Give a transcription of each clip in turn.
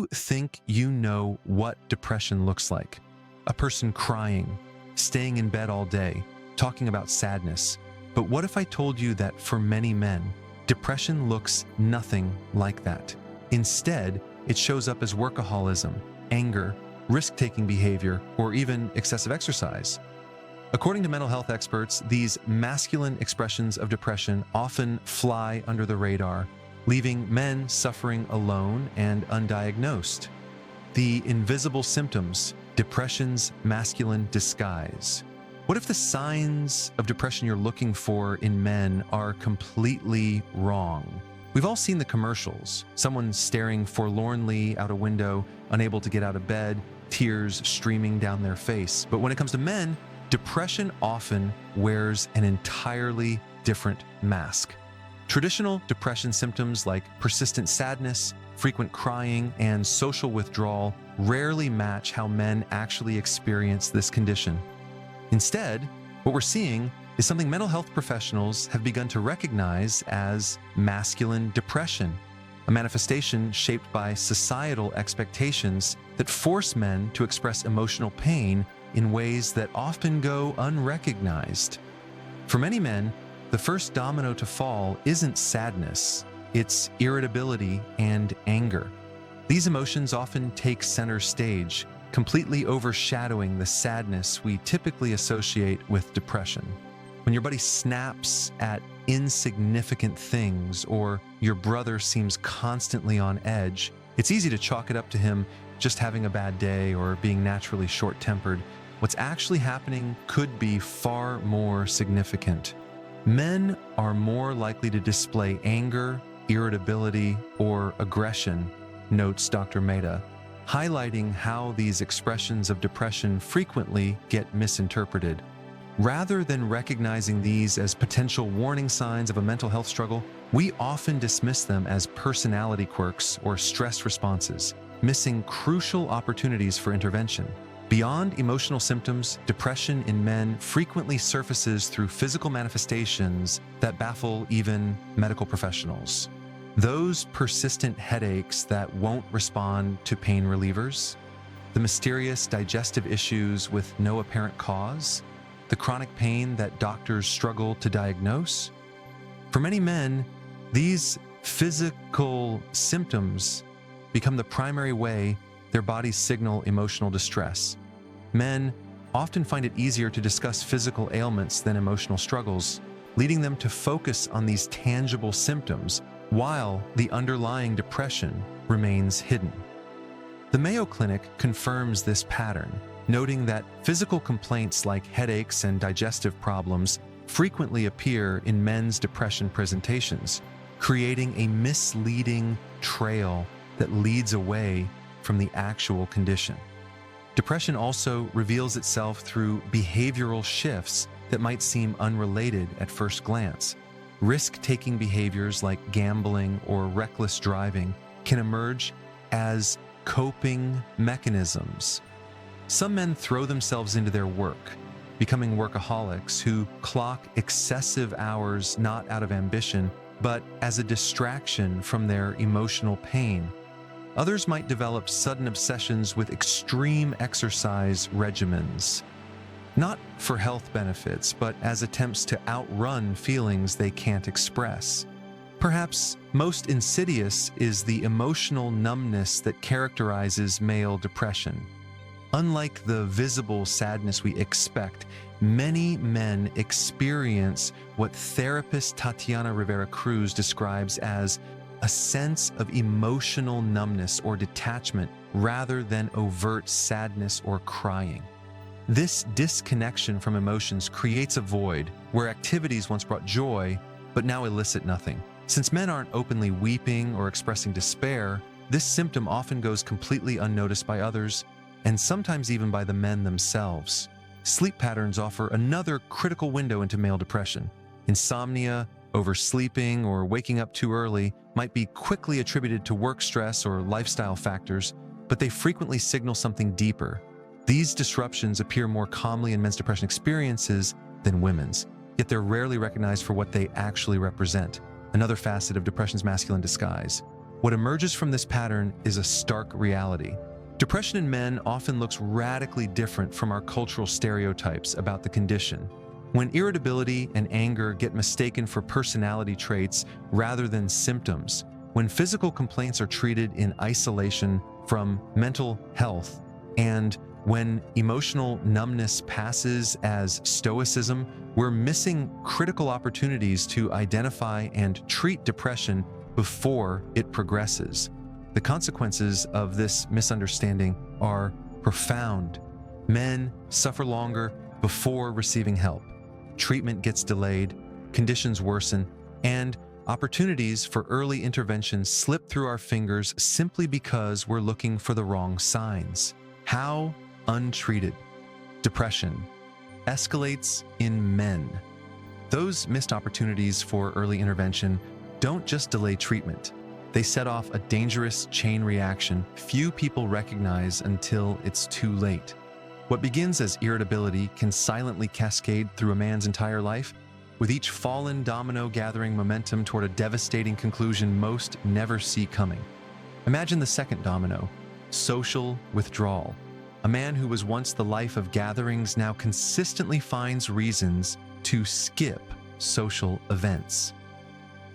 you think you know what depression looks like? A person crying, staying in bed all day, talking about sadness. But what if I told you that for many men, depression looks nothing like that? Instead, it shows up as workaholism, anger, risk-taking behavior, or even excessive exercise. According to mental health experts, these masculine expressions of depression often fly under the radar, leaving men suffering alone and undiagnosed. The invisible symptoms, depression's masculine disguise. What if the signs of depression you're looking for in men are completely wrong? We've all seen the commercials. Someone staring forlornly out a window, unable to get out of bed, tears streaming down their face. But when it comes to men, depression often wears an entirely different mask. Traditional depression symptoms like persistent sadness, frequent crying, and social withdrawal rarely match how men actually experience this condition. Instead, what we're seeing is something mental health professionals have begun to recognize as masculine depression, a manifestation shaped by societal expectations that force men to express emotional pain in ways that often go unrecognized. For many men, the first domino to fall isn't sadness, it's irritability and anger. These emotions often take center stage, completely overshadowing the sadness we typically associate with depression. When your buddy snaps at insignificant things or your brother seems constantly on edge, it's easy to chalk it up to him just having a bad day or being naturally short-tempered. What's actually happening could be far more significant. Men are more likely to display anger, irritability, or aggression, notes Dr. Mehta, highlighting how these expressions of depression frequently get misinterpreted. Rather than recognizing these as potential warning signs of a mental health struggle, we often dismiss them as personality quirks or stress responses, missing crucial opportunities for intervention. Beyond emotional symptoms, depression in men frequently surfaces through physical manifestations that baffle even medical professionals. Those persistent headaches that won't respond to pain relievers, the mysterious digestive issues with no apparent cause, the chronic pain that doctors struggle to diagnose. For many men, these physical symptoms become the primary way their bodies signal emotional distress. Men often find it easier to discuss physical ailments than emotional struggles, leading them to focus on these tangible symptoms while the underlying depression remains hidden. The Mayo Clinic confirms this pattern, noting that physical complaints like headaches and digestive problems frequently appear in men's depression presentations, creating a misleading trail that leads away from the actual condition. Depression also reveals itself through behavioral shifts that might seem unrelated at first glance. Risk-taking behaviors like gambling or reckless driving can emerge as coping mechanisms. Some men throw themselves into their work, becoming workaholics who clock excessive hours not out of ambition, but as a distraction from their emotional pain. Others might develop sudden obsessions with extreme exercise regimens, not for health benefits, but as attempts to outrun feelings they can't express. Perhaps most insidious is the emotional numbness that characterizes male depression. Unlike the visible sadness we expect, many men experience what therapist Tatiana Rivera Cruz describes as a sense of emotional numbness or detachment rather than overt sadness or crying. This disconnection from emotions creates a void where activities once brought joy, but now elicit nothing. Since men aren't openly weeping or expressing despair, this symptom often goes completely unnoticed by others, and sometimes even by the men themselves. Sleep patterns offer another critical window into male depression. Insomnia, oversleeping, or waking up too early might be quickly attributed to work stress or lifestyle factors, but they frequently signal something deeper. These disruptions appear more commonly in men's depression experiences than women's, yet they're rarely recognized for what they actually represent, another facet of depression's masculine disguise. What emerges from this pattern is a stark reality. Depression in men often looks radically different from our cultural stereotypes about the condition. When irritability and anger get mistaken for personality traits rather than symptoms, when physical complaints are treated in isolation from mental health, and when emotional numbness passes as stoicism, we're missing critical opportunities to identify and treat depression before it progresses. The consequences of this misunderstanding are profound. Men suffer longer before receiving help. Treatment gets delayed, conditions worsen, and opportunities for early intervention slip through our fingers simply because we're looking for the wrong signs. How untreated depression escalates in men. Those missed opportunities for early intervention don't just delay treatment. They set off a dangerous chain reaction few people recognize until it's too late. What begins as irritability can silently cascade through a man's entire life, with each fallen domino gathering momentum toward a devastating conclusion most never see coming. Imagine the second domino, social withdrawal. A man who was once the life of gatherings now consistently finds reasons to skip social events.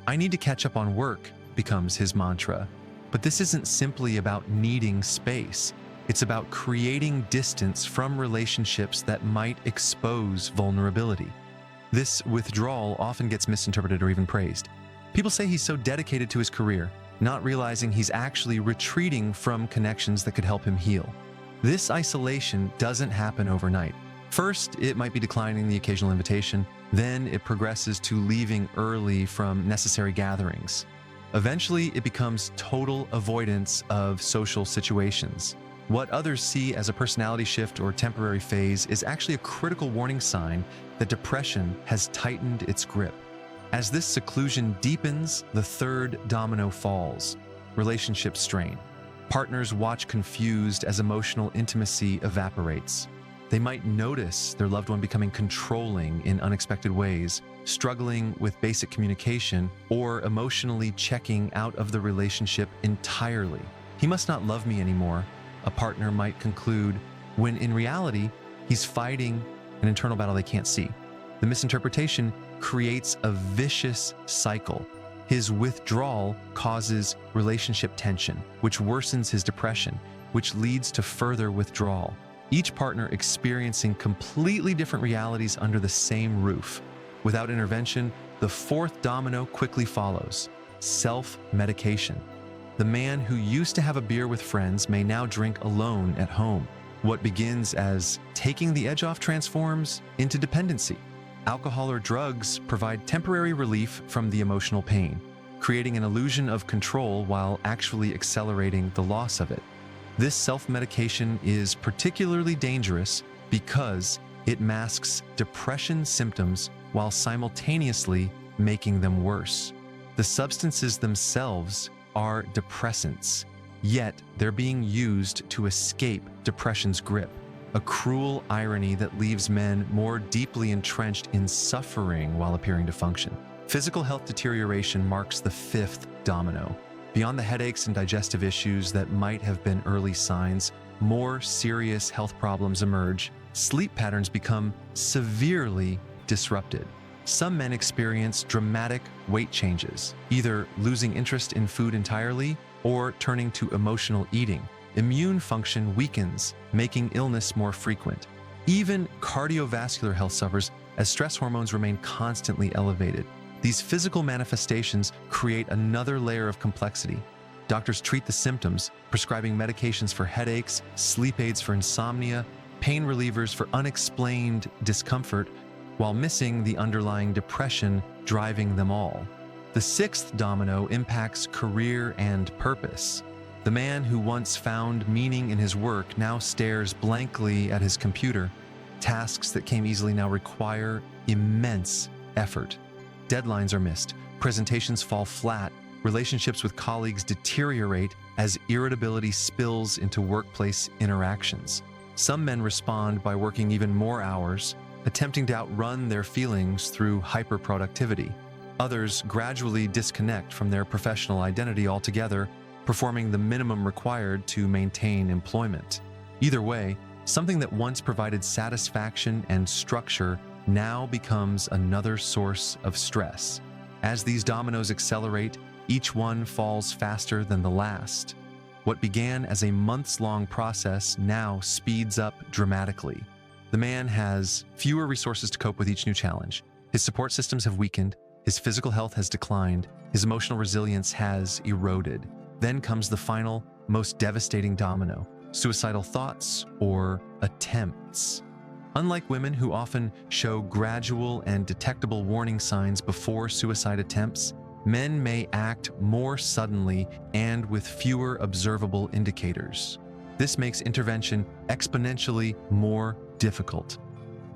"I need to catch up on work," becomes his mantra. But this isn't simply about needing space. It's about creating distance from relationships that might expose vulnerability. This withdrawal often gets misinterpreted or even praised. People say he's so dedicated to his career, not realizing he's actually retreating from connections that could help him heal. This isolation doesn't happen overnight. First, it might be declining the occasional invitation, then it progresses to leaving early from necessary gatherings. Eventually, it becomes total avoidance of social situations. What others see as a personality shift or temporary phase is actually a critical warning sign that depression has tightened its grip. As this seclusion deepens, the third domino falls: relationship strain. Partners watch confused as emotional intimacy evaporates. They might notice their loved one becoming controlling in unexpected ways, struggling with basic communication, or emotionally checking out of the relationship entirely. "He must not love me anymore," a partner might conclude, when in reality, he's fighting an internal battle they can't see. The misinterpretation creates a vicious cycle. His withdrawal causes relationship tension, which worsens his depression, which leads to further withdrawal. Each partner experiencing completely different realities under the same roof. Without intervention, the fourth domino quickly follows: self-medication. The man who used to have a beer with friends may now drink alone at home. What begins as taking the edge off transforms into dependency. Alcohol or drugs provide temporary relief from the emotional pain, creating an illusion of control while actually accelerating the loss of it. This self-medication is particularly dangerous because it masks depression symptoms while simultaneously making them worse. The substances themselves are depressants, yet they're being used to escape depression's grip. A cruel irony that leaves men more deeply entrenched in suffering while appearing to function. Physical health deterioration marks the fifth domino. Beyond the headaches and digestive issues that might have been early signs, more serious health problems emerge. Sleep patterns become severely disrupted. Some men experience dramatic weight changes, either losing interest in food entirely or turning to emotional eating. Immune function weakens, making illness more frequent. Even cardiovascular health suffers as stress hormones remain constantly elevated. These physical manifestations create another layer of complexity. Doctors treat the symptoms, prescribing medications for headaches, sleep aids for insomnia, pain relievers for unexplained discomfort, while missing the underlying depression driving them all. The sixth domino impacts career and purpose. The man who once found meaning in his work now stares blankly at his computer. Tasks that came easily now require immense effort. Deadlines are missed, presentations fall flat, relationships with colleagues deteriorate as irritability spills into workplace interactions. Some men respond by working even more hours, attempting to outrun their feelings through hyperproductivity. Others gradually disconnect from their professional identity altogether, performing the minimum required to maintain employment. Either way, something that once provided satisfaction and structure now becomes another source of stress. As these dominoes accelerate, each one falls faster than the last. What began as a months-long process now speeds up dramatically. The man has fewer resources to cope with each new challenge. His support systems have weakened, his physical health has declined, his emotional resilience has eroded. Then comes the final, most devastating domino: suicidal thoughts or attempts. Unlike women who often show gradual and detectable warning signs before suicide attempts, men may act more suddenly and with fewer observable indicators. This makes intervention exponentially more difficult.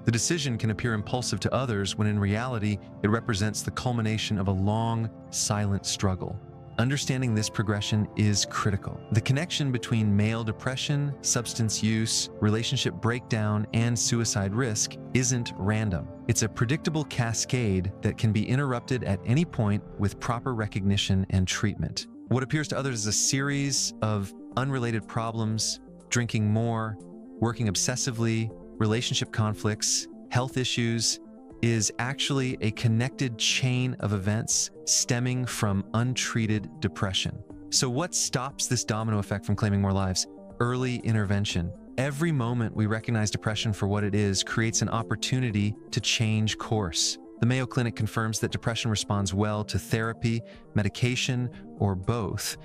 The decision can appear impulsive to others when in reality it represents the culmination of a long, silent struggle. Understanding this progression is critical. The connection between male depression, substance use, relationship breakdown, and suicide risk isn't random. It's a predictable cascade that can be interrupted at any point with proper recognition and treatment. What appears to others as a series of unrelated problems, drinking more, working obsessively, relationship conflicts, health issues, is actually a connected chain of events stemming from untreated depression. So what stops this domino effect from claiming more lives? Early intervention. Every moment we recognize depression for what it is creates an opportunity to change course. The Mayo Clinic confirms that depression responds well to therapy, medication, or both,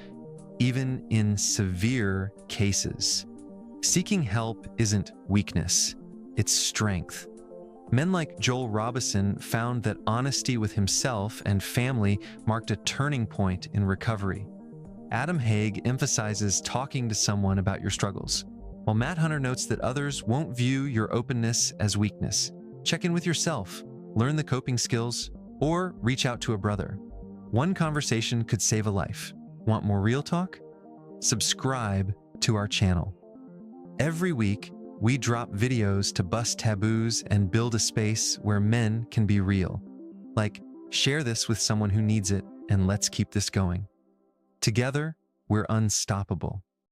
even in severe cases. Seeking help isn't weakness, it's strength. Men like Joel Robison found that honesty with himself and family marked a turning point in recovery. Adam Haig emphasizes talking to someone about your struggles, while Matt Hunter notes that others won't view your openness as weakness. Check in with yourself, learn the coping skills, or reach out to a brother. One conversation could save a life. Want more real talk? Subscribe to our channel. Every week, we drop videos to bust taboos and build a space where men can be real. Like, share this with someone who needs it, and let's keep this going. Together, we're unstoppable.